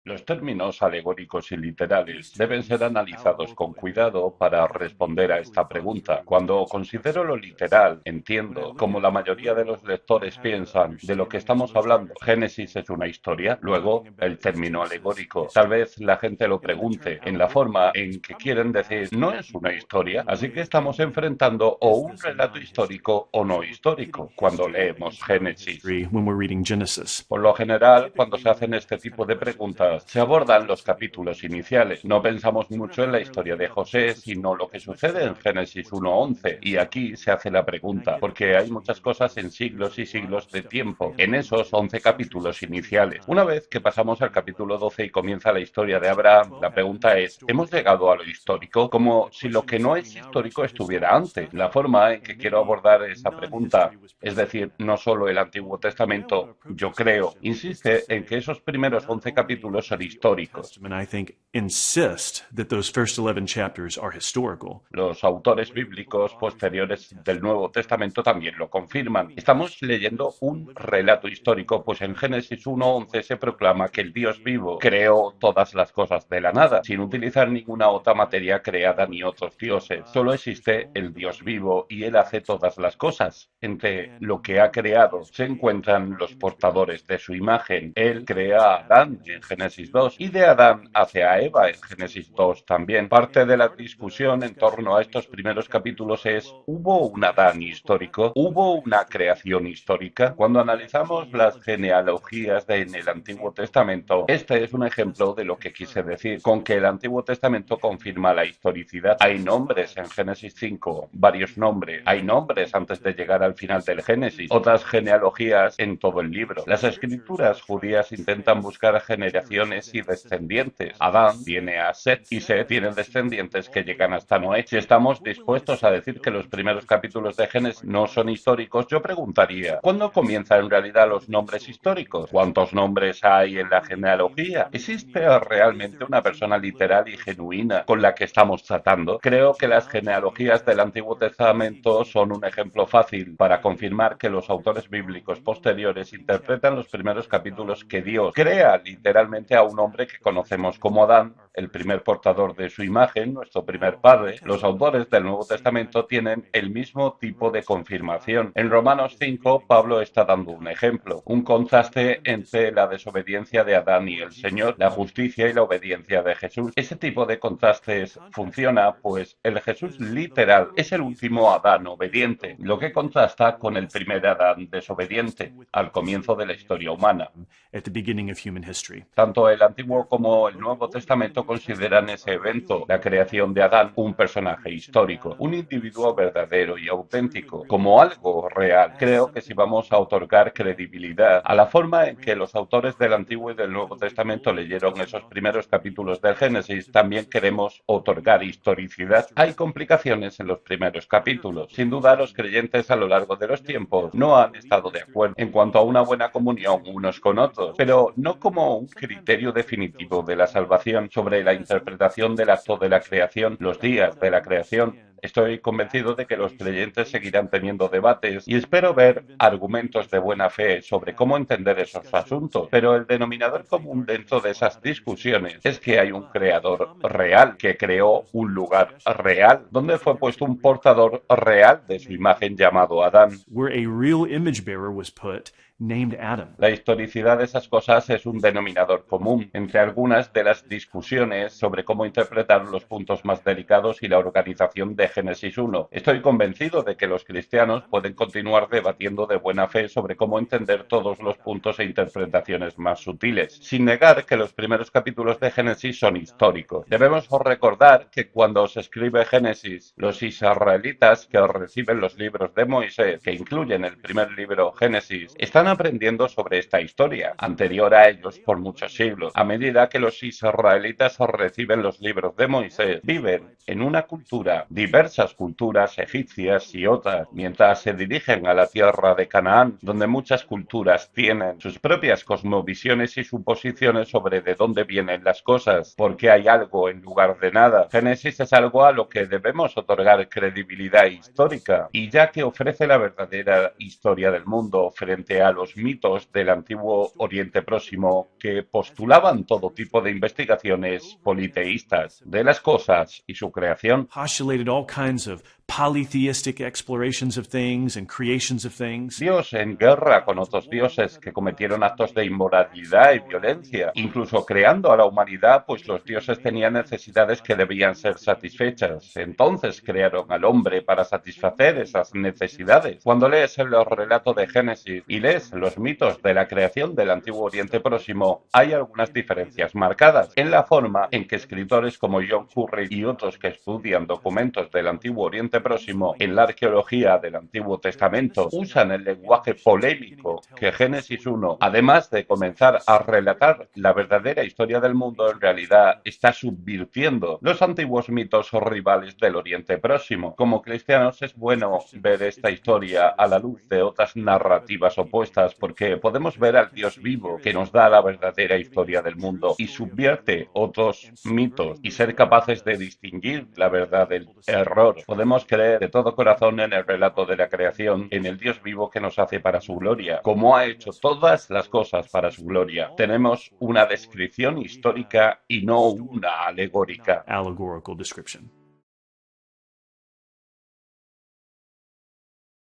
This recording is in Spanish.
Los términos alegóricos y literales deben ser analizados con cuidado para responder a esta pregunta. Cuando considero lo literal, entiendo, como la mayoría de los lectores piensan, de lo que estamos hablando. Génesis es una historia, luego el término alegórico. Tal vez la gente lo pregunte en la forma en que quieren decir, no es una historia, así que estamos enfrentando o un relato histórico o no histórico cuando leemos Génesis. When we're reading Genesis. Por lo general, cuando se hacen este tipo de preguntas, se abordan los capítulos iniciales. No pensamos mucho en la historia de José, sino lo que sucede en Génesis 1:11. Y aquí se hace la pregunta, porque hay muchas cosas en siglos y siglos de tiempo, en esos 11 capítulos iniciales. Una vez que pasamos al capítulo 12 y comienza la historia de Abraham, la pregunta es, ¿hemos llegado a lo histórico? Como si lo que no es histórico estuviera antes. La forma en que quiero abordar esa pregunta, es decir, no solo el Antiguo Testamento, yo creo, insiste en que esos primeros 11 capítulos son históricos. Testament, I think, insist that those first 11 chapters are historical. Los autores bíblicos posteriores del Nuevo Testamento también lo confirman. Estamos leyendo un relato histórico, pues en Génesis 1:11 se proclama que el Dios vivo creó todas las cosas de la nada, sin utilizar ninguna otra materia creada ni otros dioses. Solo existe el Dios vivo y Él hace todas las cosas. Entre lo que ha creado se encuentran los portadores de su imagen. Él crea a Adán en Génesis 2 y de Adán hace a Eva en Génesis 2 también. Parte de la discusión en torno a estos primeros capítulos es, ¿hubo un Adán histórico? ¿Hubo una creación histórica? Cuando analizamos las genealogías en el Antiguo Testamento, este es un ejemplo de lo que quise decir, con que el Antiguo Testamento confirma la historicidad. Hay nombres en Génesis 5, varios nombres. Hay nombres antes de llegar al final del Génesis, otras genealogías en todo el libro. Las escrituras judías intentan buscar generaciones y descendientes. Adán viene a Set y Set tiene descendientes que llegan hasta Noé. Si estamos dispuestos a decir que los primeros capítulos de Génesis no son históricos, yo preguntaría, ¿cuándo comienzan en realidad los nombres históricos? ¿Cuántos nombres hay en la genealogía? ¿Existe realmente una persona literal y genuina con la que estamos tratando? Creo que las genealogías del Antiguo Testamento son un ejemplo fácil para confirmar que los autores bíblicos posteriores interpretan los primeros capítulos que Dios crea literalmente a un hombre que conocemos como Adán, el primer portador de su imagen, nuestro primer padre. Los autores del Nuevo Testamento tienen el mismo tipo de confirmación. En Romanos 5, Pablo está dando un ejemplo, un contraste entre la desobediencia de Adán y el Señor, la justicia y la obediencia de Jesús. Ese tipo de contrastes funciona, pues el Jesús literal es el último Adán obediente, lo que contrasta con el primer Adán desobediente al comienzo de la historia humana. At the beginning of human history. Tanto el Antiguo como el Nuevo Testamento consideran ese evento, la creación de Adán, un personaje histórico, un individuo verdadero y auténtico, como algo real. Creo que si vamos a otorgar credibilidad a la forma en que los autores del Antiguo y del Nuevo Testamento leyeron esos primeros capítulos del Génesis, también queremos otorgar historicidad. Hay complicaciones en los primeros capítulos. Sin duda, los creyentes a lo largo de los tiempos no han estado de acuerdo en cuanto a una buena comunión unos con otros, pero no como un criterio definitivo de la salvación sobre la interpretación del acto de la creación, los días de la creación. Estoy convencido de que los creyentes seguirán teniendo debates y espero ver argumentos de buena fe sobre cómo entender esos asuntos, pero el denominador común dentro de esas discusiones es que hay un creador real que creó un lugar real donde fue puesto un portador real de su imagen llamado Adán. Where a real image bearer was put, named Adam. La historicidad de esas cosas es un denominador común entre algunas de las discusiones sobre cómo interpretar los puntos más delicados y la organización de Génesis 1. Estoy convencido de que los cristianos pueden continuar debatiendo de buena fe sobre cómo entender todos los puntos e interpretaciones más sutiles, sin negar que los primeros capítulos de Génesis son históricos. Debemos recordar que cuando se escribe Génesis, los israelitas que reciben los libros de Moisés, que incluyen el primer libro Génesis, están aprendiendo sobre esta historia, anterior a ellos por muchos siglos. A medida que los israelitas reciben los libros de Moisés, viven en una cultura, diversas culturas egipcias y otras, mientras se dirigen a la tierra de Canaán, donde muchas culturas tienen sus propias cosmovisiones y suposiciones sobre de dónde vienen las cosas, porque hay algo en lugar de nada. Génesis es algo a lo que debemos otorgar credibilidad histórica, y ya que ofrece la verdadera historia del mundo frente a lo los mitos del antiguo Oriente Próximo que postulaban todo tipo de investigaciones politeístas de las cosas y su creación. Postulated all kinds of polytheistic explorations of things and creations of things. Dios en guerra con otros dioses que cometieron actos de inmoralidad y violencia, incluso creando a la humanidad, pues los dioses tenían necesidades que debían ser satisfechas. Entonces crearon al hombre para satisfacer esas necesidades. Cuando lees el relato de Génesis y lees los mitos de la creación del antiguo Oriente Próximo, hay algunas diferencias marcadas en la forma en que escritores como John Curry y otros que estudian documentos del antiguo Oriente Próximo en la arqueología del Antiguo Testamento usan el lenguaje polémico que Génesis 1, además de comenzar a relatar la verdadera historia del mundo, en realidad está subvirtiendo los antiguos mitos o rivales del Oriente Próximo. Como cristianos es bueno ver esta historia a la luz de otras narrativas opuestas porque podemos ver al Dios vivo que nos da la verdadera historia del mundo y subvierte otros mitos y ser capaces de distinguir la verdad del error. Podemos creer de todo corazón en el relato de la creación, en el Dios vivo que nos hace para su gloria, como ha hecho todas las cosas para su gloria. Tenemos una descripción histórica y no una alegórica. Allegorical description.